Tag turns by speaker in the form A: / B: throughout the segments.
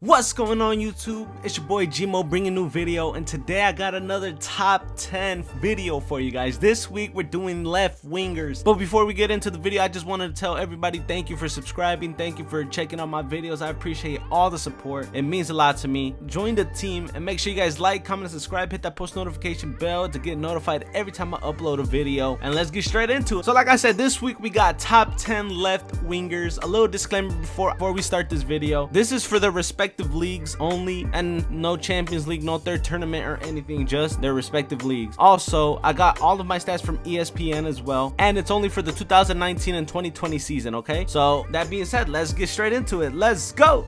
A: What's going on YouTube? It's your boy Gmo bringing a new video, and today I got another top 10 video for you guys. This week we're doing left wingers, but before we get into the video, I just wanted to tell everybody thank you for subscribing, thank you for checking out my videos. I appreciate all the support, it means a lot to me. Join the team and make sure you guys like, comment, and subscribe. Hit that post notification bell to get notified every time I upload a video, and let's get straight into it. So like I said, this week we got top 10 left wingers. A little disclaimer before we start this video: this is for the respective leagues only, and no Champions League, no third tournament or anything, just their respective leagues. Also, I got all of my stats from ESPN as well, and it's only for the 2019 and 2020 season. Okay, so that being said, let's get straight into it. Let's go.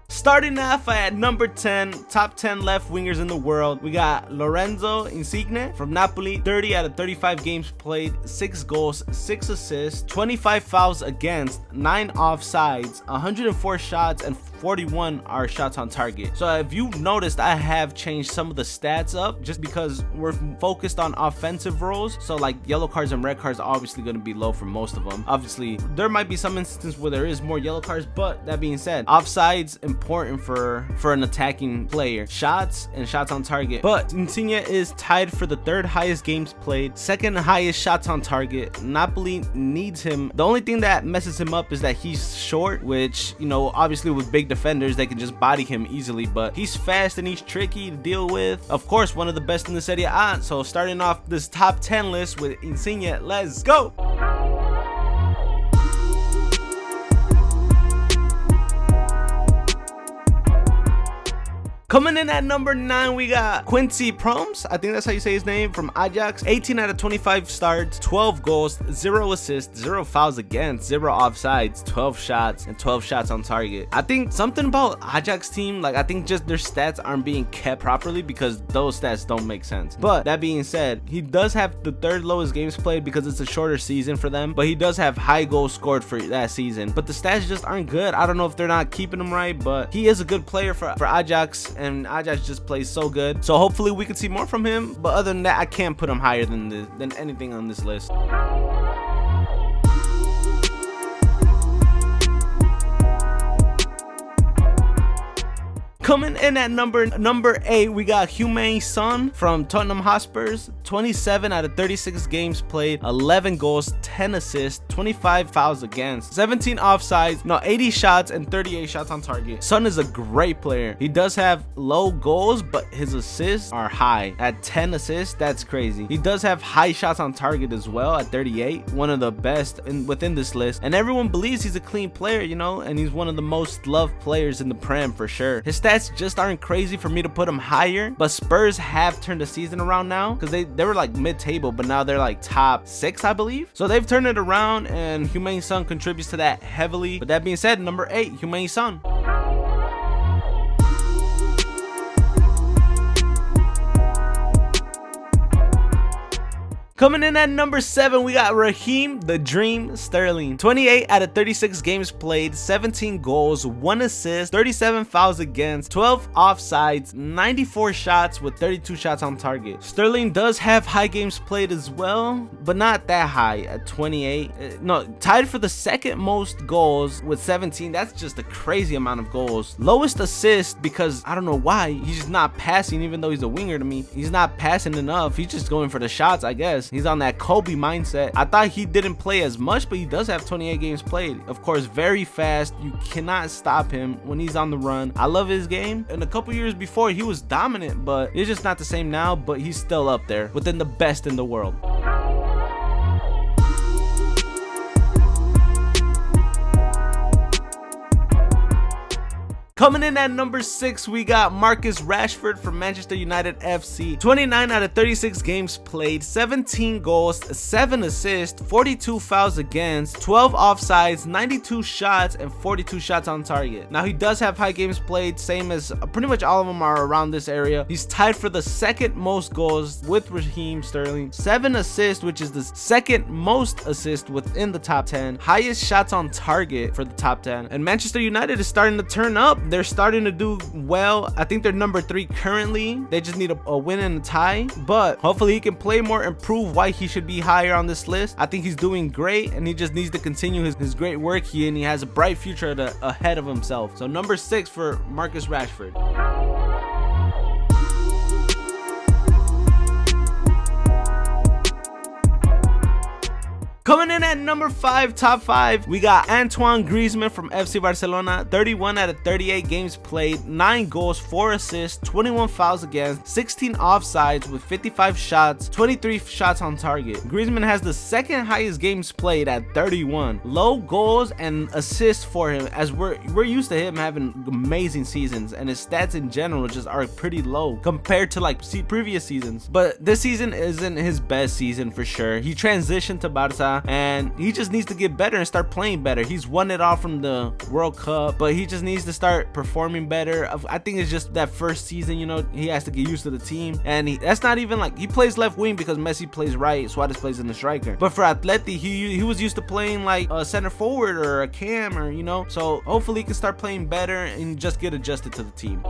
A: Starting off at number 10, top 10 left wingers in the world, we got Lorenzo Insigne from Napoli. 30 out of 35 games played, 6 goals, 6 assists, 25 fouls against, 9 offsides, 104 shots, and 41 are shots on target. So if you noticed, I have changed some of the stats up just because we're focused on offensive roles. So like yellow cards and red cards are obviously going to be low for most of them. Obviously there might be some instances where there is more yellow cards, but that being said, offsides important for an attacking player, shots and shots on target. But Insigne is tied for the 3rd highest games played, 2nd highest shots on target. Napoli needs him. The only thing that messes him up is that he's short, which, you know, obviously with big defenders they can just body him easily, but he's fast and he's tricky to deal with. Of course, one of the best in the Serie A. So starting off this top 10 list with Insigne, let's go. Coming in at number 9, we got Quincy Promes. I think that's how you say his name, from Ajax. 18 out of 25 starts, 12 goals, 0 assists, 0 fouls against, 0 offsides, 12 shots, and 12 shots on target. I think something about Ajax team, like I think just their stats aren't being kept properly because those stats don't make sense. But that being said, he does have the 3rd lowest games played because it's a shorter season for them, but he does have high goals scored for that season. But the stats just aren't good. I don't know if they're not keeping him right, but he is a good player for Ajax, and Ajax just plays so good. So hopefully we can see more from him. But other than that, I can't put him higher than anything on this list. Coming in at number 8, we got HeungMin from Tottenham Hotspurs. 27 out of 36 games played, 11 goals, 10 assists, 25 fouls against, 17 offsides, 80 shots, and 38 shots on target. Son is a great player. He does have low goals, but his assists are high. At 10 assists, that's crazy. He does have high shots on target as well at 38, one of the best within this list. And everyone believes he's a clean player, you know, and he's one of the most loved players in the Prem for sure. His stats just aren't crazy for me to put him higher, but Spurs have turned the season around now, because they were like mid-table, but now they're like top 6, I believe. So they've turned it around, and HeungMin contributes to that heavily. But that being said, number 8, HeungMin. Coming in at number 7, we got Raheem the Dream Sterling. 28 out of 36 games played, 17 goals, 1 assist, 37 fouls against, 12 offsides, 94 shots with 32 shots on target. Sterling does have high games played as well, but not that high at 28. No, tied for the 2nd most goals with 17. That's just a crazy amount of goals. Lowest assist, because I don't know why, he's just not passing. Even though he's a winger to me, he's not passing enough. He's just going for the shots, I guess. He's on that Kobe mindset. I thought he didn't play as much, but he does have 28 games played. Of course, very fast. You cannot stop him when he's on the run. I love his game. And a couple years before, he was dominant, but it's just not the same now. But he's still up there within the best in the world. Coming in at number 6, we got Marcus Rashford from Manchester United FC. 29 out of 36 games played, 17 goals, 7 assists, 42 fouls against, 12 offsides, 92 shots, and 42 shots on target. Now, he does have high games played, same as pretty much all of them are around this area. He's tied for the 2nd most goals with Raheem Sterling. 7 assists, which is the 2nd most assists within the top 10. Highest shots on target for the top 10. And Manchester United is starting to turn up. they're starting to do well. I think they're number 3 currently. They just need a win and a tie, but hopefully he can play more and prove why he should be higher on this list. I think he's doing great, and he just needs to continue his great work here, and he has a bright future ahead of himself. So number 6 for Marcus Rashford. Coming in at number 5, top 5, we got Antoine Griezmann from FC Barcelona. 31 out of 38 games played, 9 goals, 4 assists, 21 fouls against, 16 offsides with 55 shots, 23 shots on target. Griezmann has the second highest games played at 31. Low goals and assists for him, as we're used to him having amazing seasons, and his stats in general just are pretty low compared to like previous seasons. But this season isn't his best season for sure. He transitioned to Barca, and he just needs to get better and start playing better. He's won it all from the World Cup, but he just needs to start performing better. I think it's just that first season, you know, he has to get used to the team, and that's not even like he plays left wing because Messi plays right, Suarez plays in the striker. But for Atleti, he was used to playing like a center forward or a cam, or you know, so hopefully he can start playing better and just get adjusted to the team.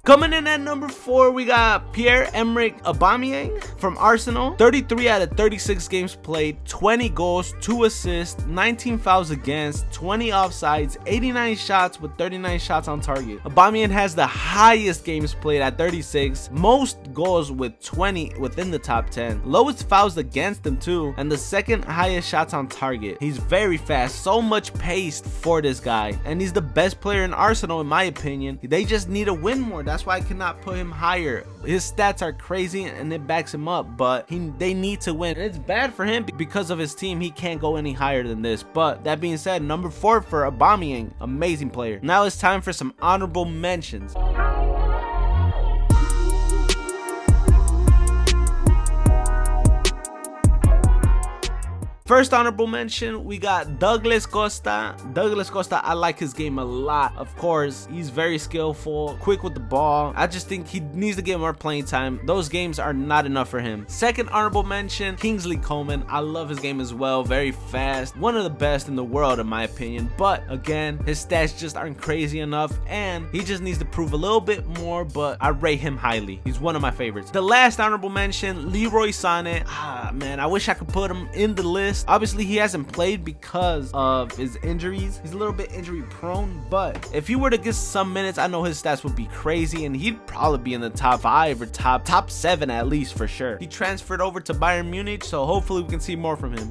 A: Coming in at number 4, we got PierreEmerick Auba from Arsenal. 33 out of 36 games played, 20 goals, 2 assists, 19 fouls against, 20 offsides, 89 shots with 39 shots on target. Auba has the highest games played at 36, most goals with 20 within the top 10, lowest fouls against him too, and the second highest shots on target. He's very fast, so much pace for this guy, and he's the best player in Arsenal in my opinion. They just need to win more. That's why I cannot put him higher. His stats are crazy and it backs him up, but they need to win. And it's bad for him because of his team. He can't go any higher than this. But that being said, number 4 for Auba, amazing player. Now it's time for some honorable mentions. First honorable mention, we got Douglas Costa. Douglas Costa, I like his game a lot. Of course, he's very skillful, quick with the ball. I just think he needs to get more playing time. Those games are not enough for him. Second honorable mention, Kingsley Coman. I love his game as well. Very fast. One of the best in the world in my opinion. But again, his stats just aren't crazy enough, and he just needs to prove a little bit more, but I rate him highly. He's one of my favorites. The last honorable mention, Leroy Sané. Man, I wish I could put him in the list. Obviously, he hasn't played because of his injuries. He's a little bit injury prone, but if he were to get some minutes, I know his stats would be crazy, and he'd probably be in the top 5 or top 7 at least for sure. He transferred over to Bayern Munich, so hopefully we can see more from him.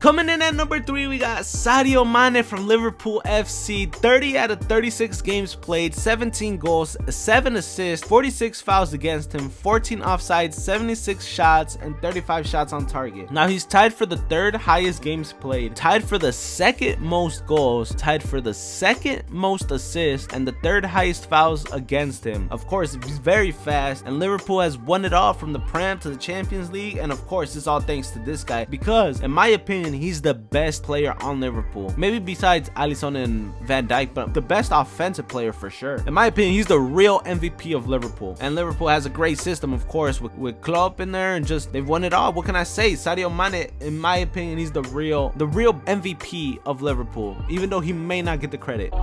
A: Coming in at number 3, we got Sadio Mane from Liverpool FC. 30 out of 36 games played, 17 goals, 7 assists, 46 fouls against him, 14 offsides, 76 shots, and 35 shots on target. Now he's tied for the 3rd highest games played, tied for the 2nd most goals, tied for the 2nd most assists, and the 3rd highest fouls against him. Of course, he's very fast, and Liverpool has won it all from the Prem to the Champions League, and of course, it's all thanks to this guy, because in my opinion, he's the best player on Liverpool. Maybe besides Alisson and Van Dijk, but the best offensive player for sure. In my opinion, he's the real MVP of Liverpool. And Liverpool has a great system, of course, with Klopp in there, and just they've won it all. What can I say? Sadio Mane, in my opinion, he's the real MVP of Liverpool, even though he may not get the credit.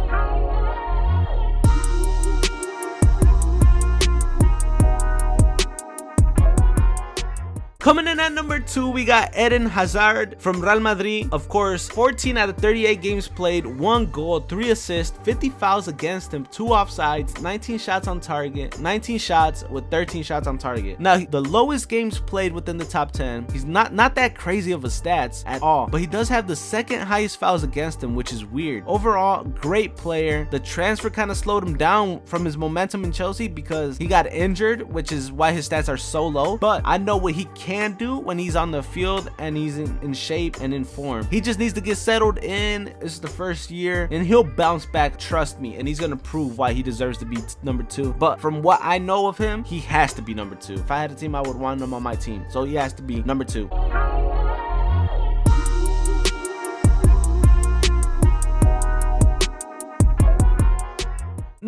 A: Coming in at number 2, we got Eden Hazard from Real Madrid. Of course, 14 out of 38 games played, 1 goal, 3 assists, 50 fouls against him, 2 offsides, 19 shots on target, 19 shots with 13 shots on target. Now, the lowest games played within the top 10. He's not that crazy of a stats at all, but he does have the 2nd highest fouls against him, which is weird. Overall, great player. The transfer kind of slowed him down from his momentum in Chelsea because he got injured, which is why his stats are so low. But I know what he can do when he's on the field and he's in shape and in form. He just needs to get settled in. It's the first year and he'll bounce back, trust me, and he's gonna prove why he deserves to be number 2. But from what I know of him, he has to be number 2. If I had a team, I would want him on my team, so he has to be number 2.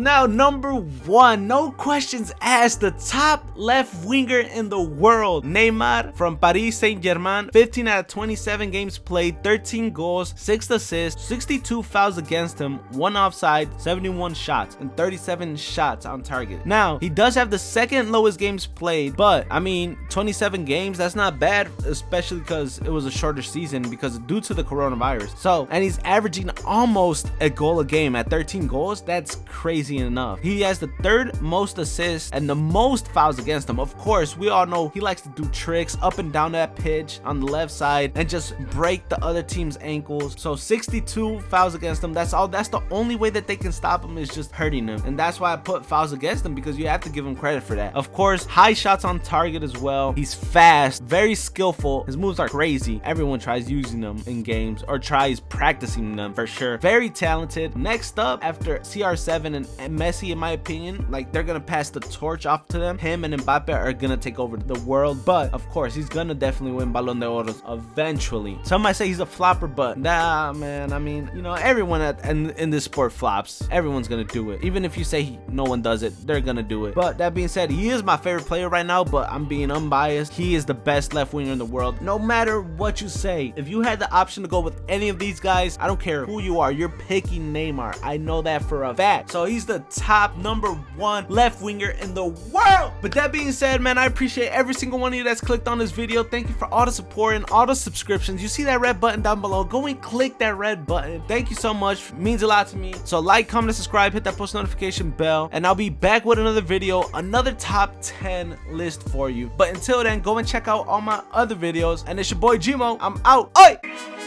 A: Now, number 1, no questions asked, the top left winger in the world, Neymar from Paris Saint-Germain. 15 out of 27 games played, 13 goals, 6 assists, 62 fouls against him, 1 offside, 71 shots, and 37 shots on target. Now, he does have the second lowest games played, but I mean, 27 games, that's not bad, especially because it was a shorter season because due to the coronavirus. So, and he's averaging almost a goal a game at 13 goals. That's crazy enough. He has the 3rd most assists and the most fouls against him. Of course, we all know he likes to do tricks up and down that pitch on the left side and just break the other team's ankles. So 62 fouls against him. That's the only way that they can stop him, is just hurting him. And that's why I put fouls against him, because you have to give him credit for that. Of course, high shots on target as well. He's fast, very skillful. His moves are crazy. Everyone tries using them in games or tries practicing them for sure. Very talented. Next up, after CR7 and Messi, in my opinion, like, they're gonna pass the torch off to them. Him and Mbappe are gonna take over the world, but of course he's gonna definitely win Ballon d'Or eventually. Some might say he's a flopper, but nah, man, I mean, you know, everyone in this sport flops. Everyone's gonna do it. Even if you say no one does it, they're gonna do it. But that being said, he is my favorite player right now, but I'm being unbiased. He is the best left winger in the world. No matter what you say, if you had the option to go with any of these guys, I don't care who you are, you're picking Neymar. I know that for a fact. So he's the top number 1 left winger in the world. But that being said, man, I appreciate every single one of you that's clicked on this video. Thank you for all the support and all the subscriptions. You see that red button down below? Go and click that red button. Thank you so much. It means a lot to me. So like, comment, and subscribe, hit that post notification bell, and I'll be back with another video, another top 10 list for you. But until then, go and check out all my other videos. And it's your boy Gmo. I'm out. Oi!